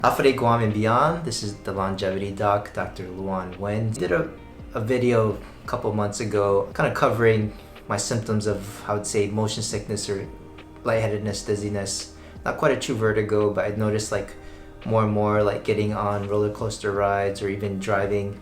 Afare Guam and beyond, this is the longevity doc, Dr. Nguyen. Did a video a couple months ago kind of covering my symptoms of, I would say, motion sickness or lightheadedness, dizziness. Not quite a true vertigo, but I'd noticed like more and more like getting on roller coaster rides or even driving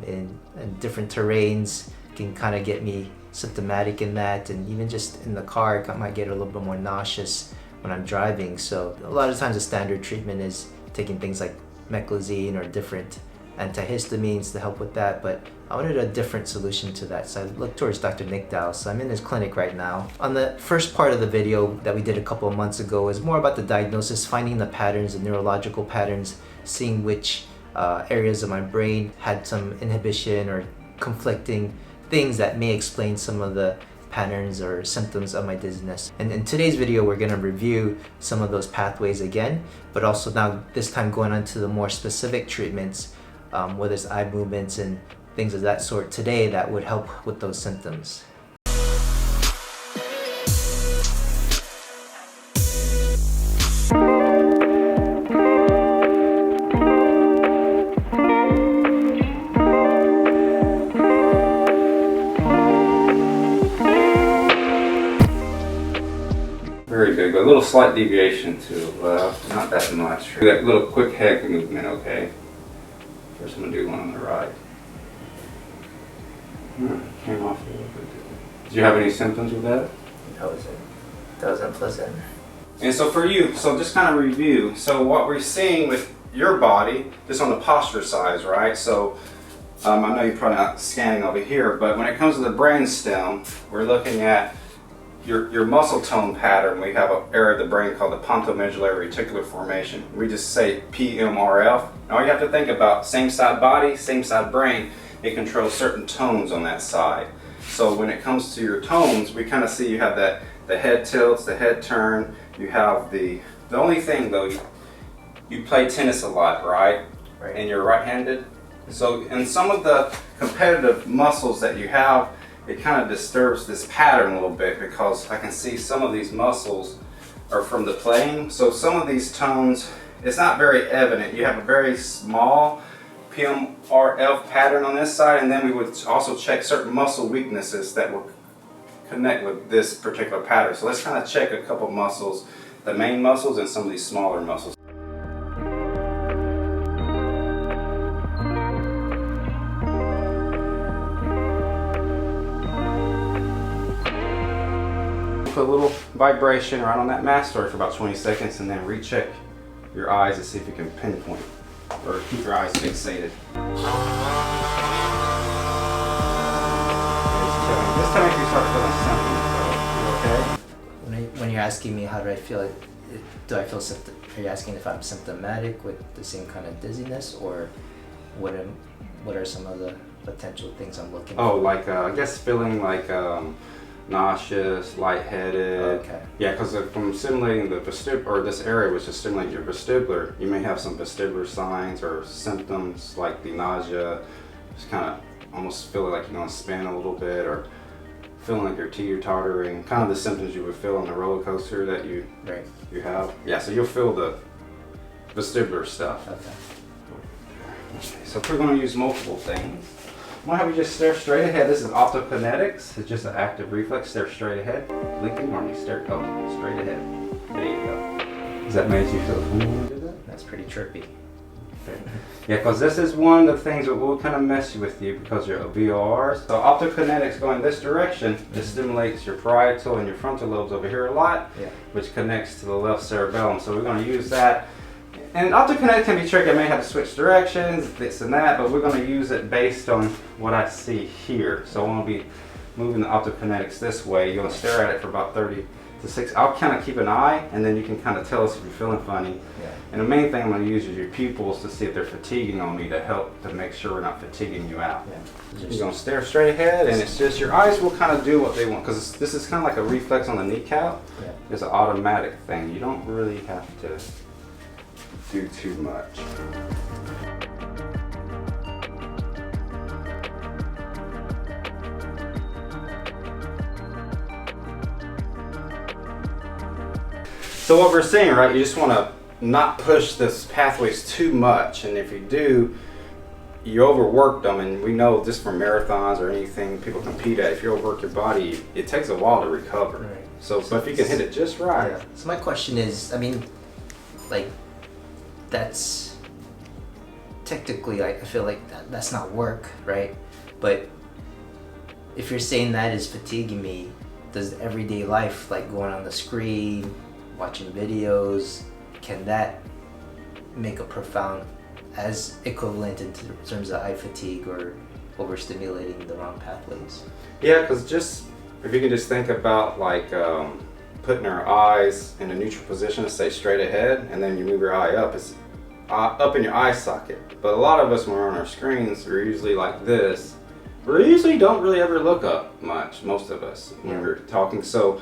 in different terrains can kind of get me symptomatic in that, and even just in the car I might get a little bit more nauseous when I'm driving. So a lot of times the standard treatment is taking things like meclizine or different antihistamines to help with that, but I wanted a different solution to that, so I looked towards Dr. Nicdao. So I'm in his clinic right now. On the first part of the video that we did a couple of months ago was more about the diagnosis, finding the patterns, the neurological patterns, seeing which areas of my brain had some inhibition or conflicting things that may explain some of the patterns or symptoms of my dizziness. And in today's video, we're going to review some of those pathways again, but also now this time going on to the more specific treatments, whether it's eye movements and things of that sort today that would help with those symptoms. Very good. A little slight deviation to the left, not that much. Do that little quick head movement, okay? First I'm going to do one on the right. Came off a little bit. Did you have any symptoms with that? That was unpleasant. And so for you, so just kind of review. So what we're seeing with your body, just on the posture size, right? So I know you're probably not scanning over here, but when it comes to the brain stem, we're looking at your muscle tone pattern. We have an area of the brain called the pontomedullary reticular formation. We just say PMRF. Now you have to think about same side body, same side brain. It controls certain tones on that side. So when it comes to your tones, we kind of see you have that the head tilts, the head turn. You have the only thing though, you play tennis a lot, right? Right. And you're right-handed. So in some of the competitive muscles that you have, it kind of disturbs this pattern a little bit, because I can see some of these muscles are from the playing. So some of these tones, it's not very evident. You have a very small PMRF pattern on this side, and then we would also check certain muscle weaknesses that will connect with this particular pattern. So let's kind of check a couple muscles, the main muscles and some of these smaller muscles. A little vibration right on that mastoid for about 20 seconds, and then recheck your eyes to see if you can pinpoint or keep your eyes fixated. This time if you start feeling symptoms, though, you okay? When you're asking me how do I feel, are you asking if I'm symptomatic with the same kind of dizziness, or what are some of the potential things I'm looking for? Oh, like I guess feeling like nauseous, lightheaded. Okay. Yeah, because from stimulating the vestibular, or this area which is stimulating your vestibular, you may have some vestibular signs or symptoms like the nausea, just kind of almost feel like you're going to spin a little bit, or feeling like your teeter-tottering, kind of the symptoms you would feel on the roller coaster that you have. Yeah, so you'll feel the vestibular stuff. Okay. So we're going to use multiple things. I'm going to have you just stare straight ahead. This is optokinetics. It's just an active reflex. Stare straight ahead. Blinking or you stare straight ahead. There you go. Does that make you feel cool when you do that? That's pretty trippy. Okay. Yeah, because this is one of the things that will kind of mess with you because you're a VOR. So optokinetics going this direction, it stimulates your parietal and your frontal lobes over here a lot, which connects to the left cerebellum. So we're going to use that. And optokinetic can be tricky. I may have to switch directions, this and that, but we're going to use it based on what I see here. So I'm going to be moving the optokinetics this way. You're going to stare at it for about 30 to 60. I'll kind of keep an eye, and then you can kind of tell us if you're feeling funny. Yeah. And the main thing I'm going to use is your pupils to see if they're fatiguing on me, to help to make sure we're not fatiguing you out. Yeah. You're going to stare straight ahead, and it's just your eyes will kind of do what they want, because this is kind of like a reflex on the kneecap. Yeah. It's an automatic thing. You don't really have to do too much. So what we're saying, right, you just want to not push this pathways too much, and if you do, you overwork them. And we know just from marathons or anything people compete at, if you overwork your body, it takes a while to recover. Right. So but if you can hit it just right. Yeah. So my question is, I mean, like, that's technically, I feel like that's not work, right? But if you're saying that is fatiguing me, does everyday life, like going on the screen, watching videos, can that make a profound, as equivalent in terms of eye fatigue or overstimulating the wrong pathways? Yeah, because just if you can just think about like putting our eyes in a neutral position to stay straight ahead, and then you move your eye up, it's up in your eye socket. But a lot of us, when we're on our screens, we're usually like this. We usually don't really ever look up much, most of us, when we're talking. So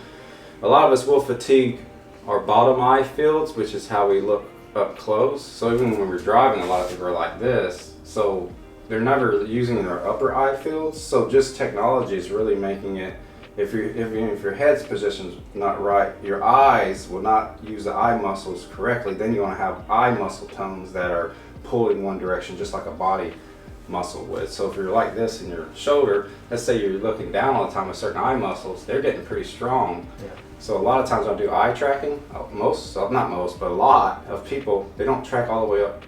a lot of us will fatigue our bottom eye fields, which is how we look up close. So even when we're driving, a lot of people are like this. So they're never using their upper eye fields. So just technology is really making it, if your head's position's not right, your eyes will not use the eye muscles correctly. Then you want to have eye muscle tones that are pulled in one direction, just like a body muscle would. So if you're like this in your shoulder, let's say you're looking down all the time with certain eye muscles, they're getting pretty strong. Yeah. So a lot of times when I do eye tracking, not most, but a lot of people, they don't track all the way up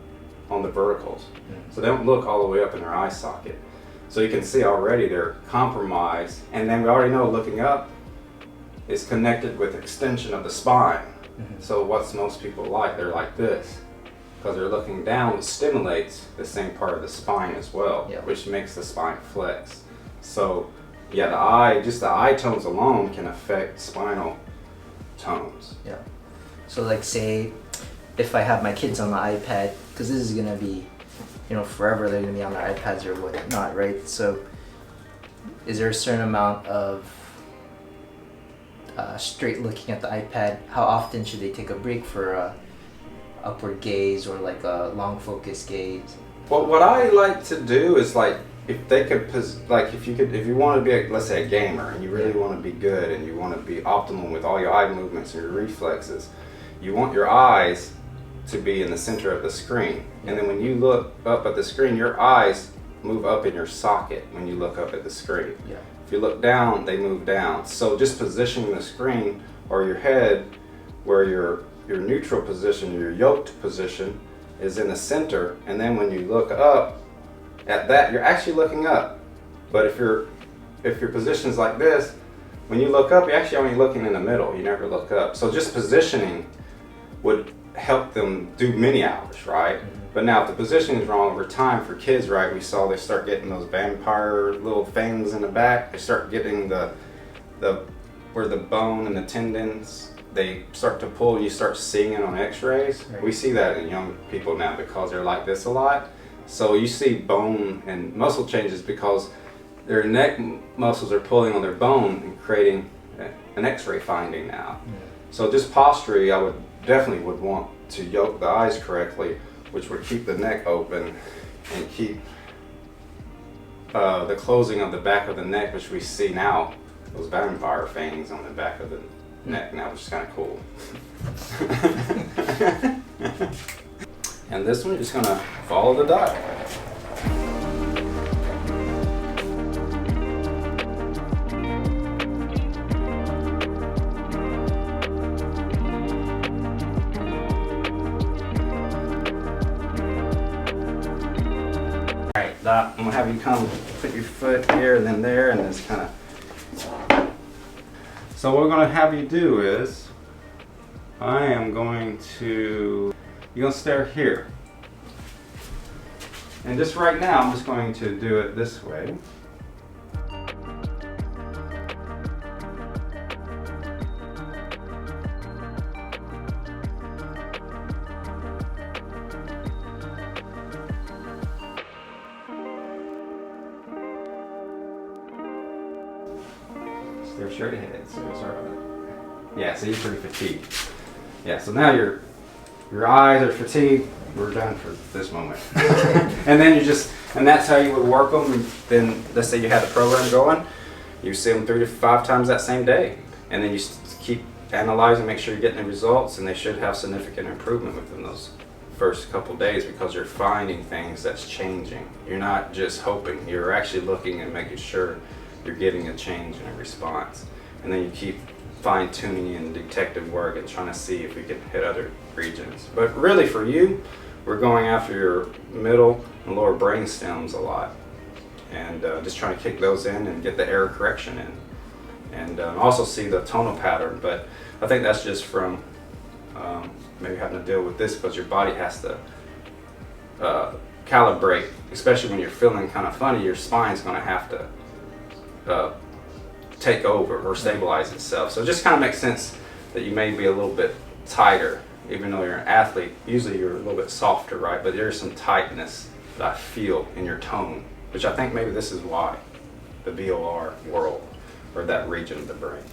on the verticals. So they don't look all the way up in their eye socket. So you can see already they're compromised. And then we already know looking up is connected with extension of the spine. So what's most people like? They're like this. Because they're looking down, which stimulates the same part of the spine as well, which makes the spine flex. So yeah, just the eye tones alone can affect spinal tones. Yeah. So like, say if I have my kids on the iPad, because this is gonna be, forever they're gonna be on their iPads or whatnot, right? So is there a certain amount of straight looking at the iPad? How often should they take a break for a upward gaze or like a long focus gaze? Well, what I like to do is like, if they could, like if you want to be, let's say, a gamer, and you really want to be good and you want to be optimal with all your eye movements and your reflexes, you want your eyes to be in the center of the screen. And then when you look up at the screen, your eyes move up in your socket when you look up at the screen. Yeah. If you look down, they move down. So just positioning the screen or your head where your neutral position, your yoked position, is in the center, and then when you look up at that, you're actually looking up. But if your position's like this, when you look up, you're actually only looking in the middle. You never look up. So just positioning would help them do many hours, right? But now if the positioning is wrong over time for kids, right, we saw they start getting those vampire little fangs in the back. They start getting the where the bone and the tendons, they start to pull, and you start seeing it on x-rays. Right. We see that in young people now because they're like this a lot. So you see bone and muscle changes because their neck muscles are pulling on their bone and creating an x-ray finding now. Yeah. So just posturally, I would definitely want to yoke the eyes correctly, which would keep the neck open and keep the closing of the back of the neck, which we see now, those vampire fangs on the back of the neck now, which is kind of cool. And this one, you're just gonna follow the dot. Alright, Dot, I'm gonna have you come put your foot here and then there, and just kind of. So what we're going to have you do is, you're going to stare here. And just right now, I'm just going to do it this way. They're straight ahead, so we'll start with it. Yeah, so you're pretty fatigued. Yeah, so now your eyes are fatigued. We're done for this moment. And then and that's how you would work them. And then let's say you had the program going, you see them 3 to 5 times that same day, and then you keep analyze and make sure you're getting the results, and they should have significant improvement within those first couple days, because you're finding things that's changing. You're not just hoping, you're actually looking and making sure you're getting a change in a response. And then you keep fine-tuning and detective work and trying to see if we can hit other regions. But really for you, we're going after your middle and lower brain stems a lot, and just trying to kick those in and get the error correction in, and also see the tonal pattern. But I think that's just from maybe having to deal with this, because your body has to calibrate, especially when you're feeling kind of funny. Your spine's going to have to take over or stabilize itself. So it just kind of makes sense that you may be a little bit tighter, even though you're an athlete. Usually you're a little bit softer, right? But there's some tightness that I feel in your tone, which I think maybe this is why the VOR world, or that region of the brain.